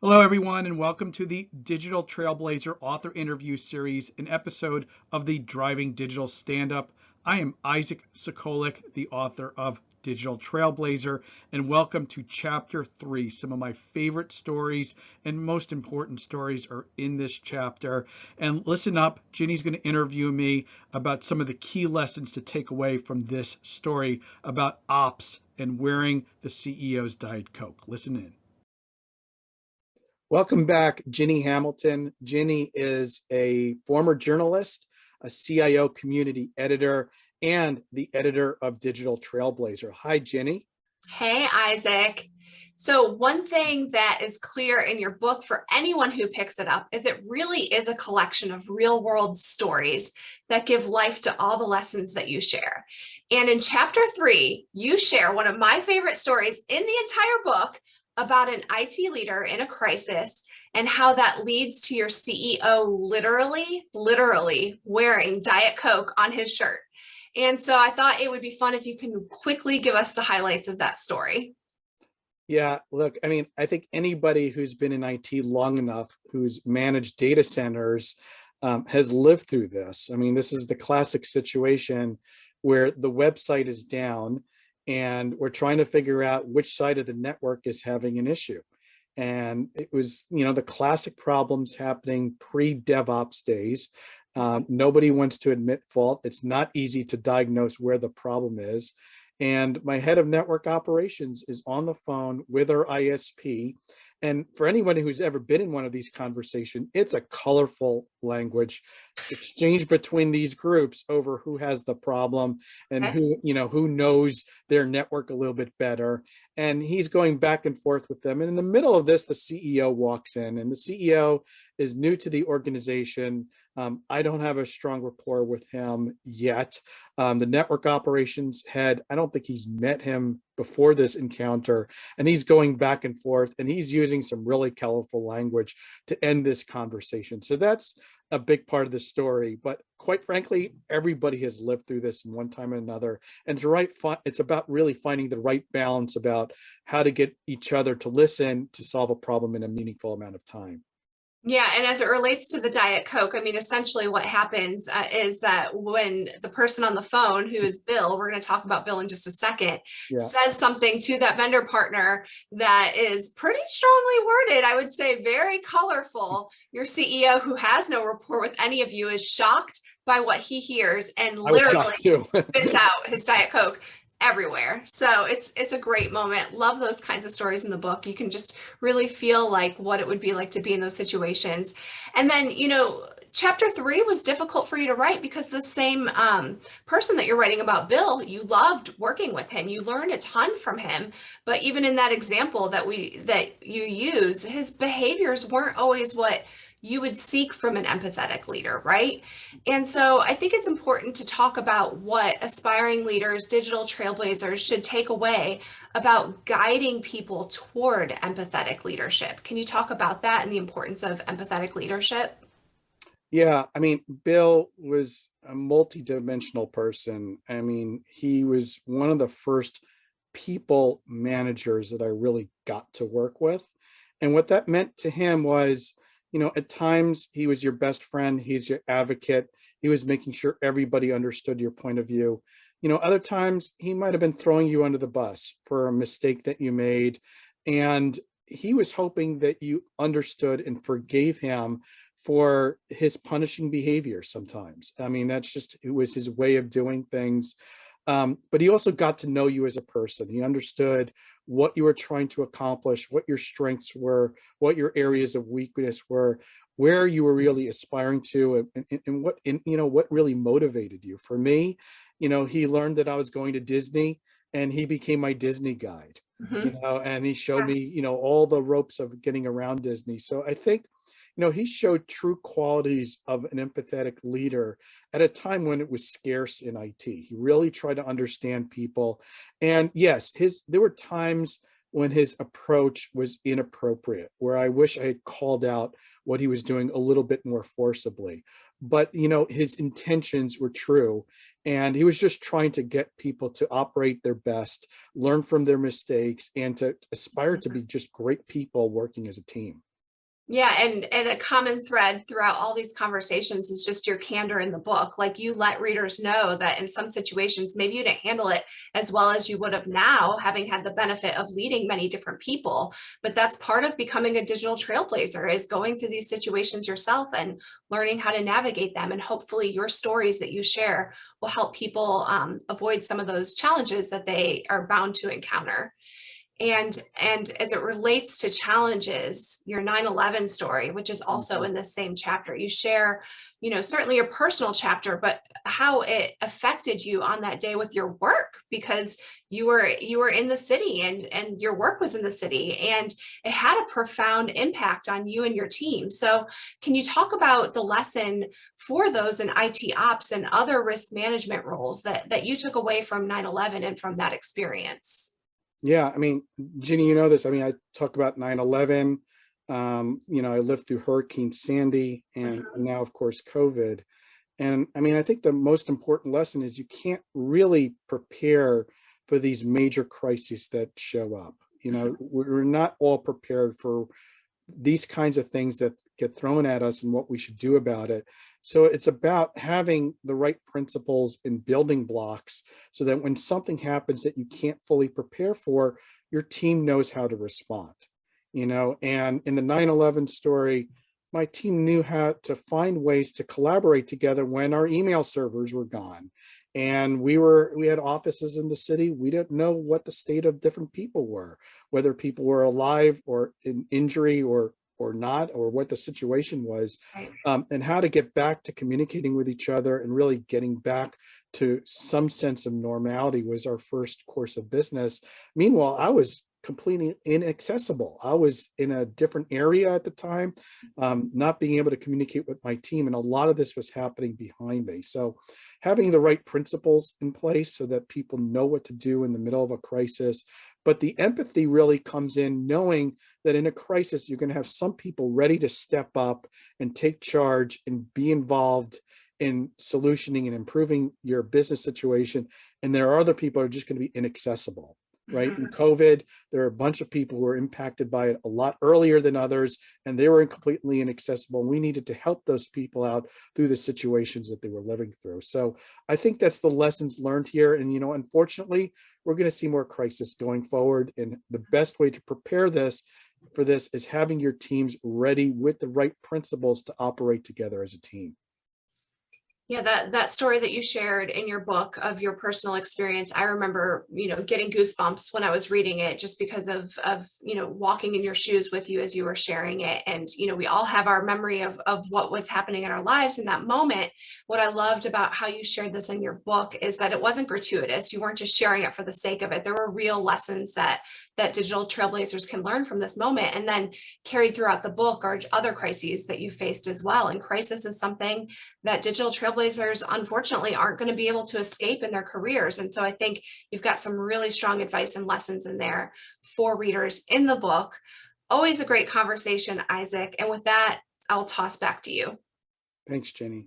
Hello, everyone, and welcome to the Digital Trailblazer author interview series, an episode of the Driving Digital Stand-Up. I am Isaac Sacolick, the author of Digital Trailblazer, and welcome to Chapter 3. Some of my favorite stories and most important stories are in this chapter. And listen up, Ginny's going to interview me about some of the key lessons to take away from this story about ops and wearing the CEO's Diet Coke. Listen in. Welcome back, Ginny Hamilton. Ginny is a former journalist, a CIO community editor, and the editor of Digital Trailblazer. Hi, Ginny. Hey, Isaac. So one thing that is clear in your book for anyone who picks it up is it really is a collection of real world stories that give life to all the lessons that you share. And in chapter 3, you share one of my favorite stories in the entire book about an IT leader in a crisis and how that leads to your CEO literally wearing Diet Coke on his shirt. And so I thought it would be fun if you can quickly give us the highlights of that story. Yeah, look, I think anybody who's been in IT long enough, who's managed data centers, has lived through this. This is the classic situation where the website is down and we're trying to figure out which side of the network is having an issue. And it was, the classic problems happening pre-DevOps days. Nobody wants to admit fault. It's not easy to diagnose where the problem is. And my head of network operations is on the phone with our ISP. And for anyone who's ever been in one of these conversations, it's a colorful language exchange between these groups over who has the problem and who knows their network a little bit better. And he's going back and forth with them. And in the middle of this, the CEO walks in, and the CEO is new to the organization. I don't have a strong rapport with him yet. The network operations head, I don't think he's met him before this encounter, and he's going back and forth, and he's using some really colorful language to end this conversation. So that's a big part of the story, but quite frankly, everybody has lived through this in one time or another. And it's about really finding the right balance about how to get each other to listen to solve a problem in a meaningful amount of time. Yeah, and as it relates to the Diet Coke, essentially what happens is that when the person on the phone, who is Bill, we're going to talk about Bill in just a second, says something to that vendor partner that is pretty strongly worded, I would say very colorful, your CEO, who has no rapport with any of you, is shocked by what he hears and literally spits out his Diet Coke everywhere. So it's a great moment. Love those kinds of stories in the book. You can just really feel like what it would be like to be in those situations. And then, chapter 3 was difficult for you to write because the same person that you're writing about, Bill, you loved working with him. You learned a ton from him. But even in that example that you use, his behaviors weren't always what you would seek from an empathetic leader, right? And so I think it's important to talk about what aspiring leaders, digital trailblazers should take away about guiding people toward empathetic leadership. Can you talk about that and the importance of empathetic leadership? Yeah, Bill was a multi-dimensional person. He was one of the first people managers that I really got to work with. And what that meant to him was, at times he was your best friend, he's your advocate, he was making sure everybody understood your point of view. Other times he might have been throwing you under the bus for a mistake that you made. And he was hoping that you understood and forgave him for his punishing behavior sometimes. It was his way of doing things. But he also got to know you as a person. He understood what you were trying to accomplish, what your strengths were, what your areas of weakness were, where you were really aspiring to, and what really motivated you. For me, he learned that I was going to Disney, and he became my Disney guide. And he showed me, all the ropes of getting around Disney. So I think, he showed true qualities of an empathetic leader at a time when it was scarce in IT. He really tried to understand people. And yes, there were times when his approach was inappropriate, where I wish I had called out what he was doing a little bit more forcibly. But, his intentions were true. And he was just trying to get people to operate their best, learn from their mistakes, and to aspire to be just great people working as a team. Yeah, and a common thread throughout all these conversations is just your candor in the book. Like, you let readers know that in some situations, maybe you didn't handle it as well as you would have now, having had the benefit of leading many different people. But that's part of becoming a digital trailblazer, is going through these situations yourself and learning how to navigate them. And hopefully your stories that you share will help people avoid some of those challenges that they are bound to encounter. And as it relates to challenges, your 9/11 story, which is also in the same chapter, you share, certainly your personal chapter, but how it affected you on that day with your work, because you were in the city, and your work was in the city, and it had a profound impact on you and your team. So can you talk about the lesson for those in IT ops and other risk management roles that you took away from 9/11 and from that experience? Yeah, I mean, Ginny, you know this. I mean, I talk about 9/11. I lived through Hurricane Sandy and Mhm. now, of course, COVID. And I mean, I think the most important lesson is you can't really prepare for these major crises that show up. We're not all prepared for these kinds of things that get thrown at us and what we should do about it. So it's about having the right principles and building blocks so that when something happens that you can't fully prepare for, your team knows how to respond. And in the 9/11 story, my team knew how to find ways to collaborate together when our email servers were gone. And we had offices in the city. We didn't know what the state of different people were, whether people were alive or in injury or not, or what the situation was, Right. and how to get back to communicating with each other and really getting back to some sense of normality was our first course of business. Meanwhile, I was completely inaccessible. I was in a different area at the time, not being able to communicate with my team. And a lot of this was happening behind me. So having the right principles in place so that people know what to do in the middle of a crisis. But the empathy really comes in knowing that in a crisis, you're going to have some people ready to step up and take charge and be involved in solutioning and improving your business situation. And there are other people who are just going to be inaccessible. Right. In Mhm. COVID, there are a bunch of people who were impacted by it a lot earlier than others, and they were completely inaccessible. And we needed to help those people out through the situations that they were living through. So I think that's the lessons learned here. And, unfortunately, we're going to see more crisis going forward. And the best way to prepare for this is having your teams ready with the right principles to operate together as a team. Yeah, that story that you shared in your book of your personal experience, I remember, getting goosebumps when I was reading it, just because of walking in your shoes with you as you were sharing it. And, we all have our memory of what was happening in our lives in that moment. What I loved about how you shared this in your book is that it wasn't gratuitous. You weren't just sharing it for the sake of it. There were real lessons that digital trailblazers can learn from this moment, and then carried throughout the book are other crises that you faced as well. And crisis is something that digital trailblazers unfortunately aren't going to be able to escape in their careers. And so I think you've got some really strong advice and lessons in there for readers in the book. Always a great conversation, Isaac. And with that, I'll toss back to you. Thanks, Jenny.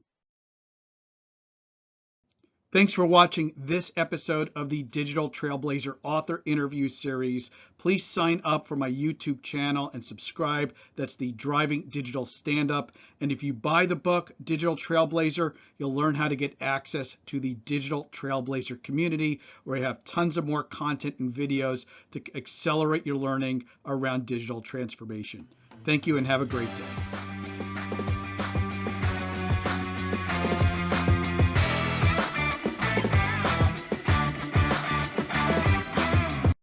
Thanks for watching this episode of the Digital Trailblazer author interview series. Please sign up for my YouTube channel and subscribe. That's the Driving Digital Stand-Up. And if you buy the book, Digital Trailblazer, you'll learn how to get access to the Digital Trailblazer community, where I have tons of more content and videos to accelerate your learning around digital transformation. Thank you and have a great day.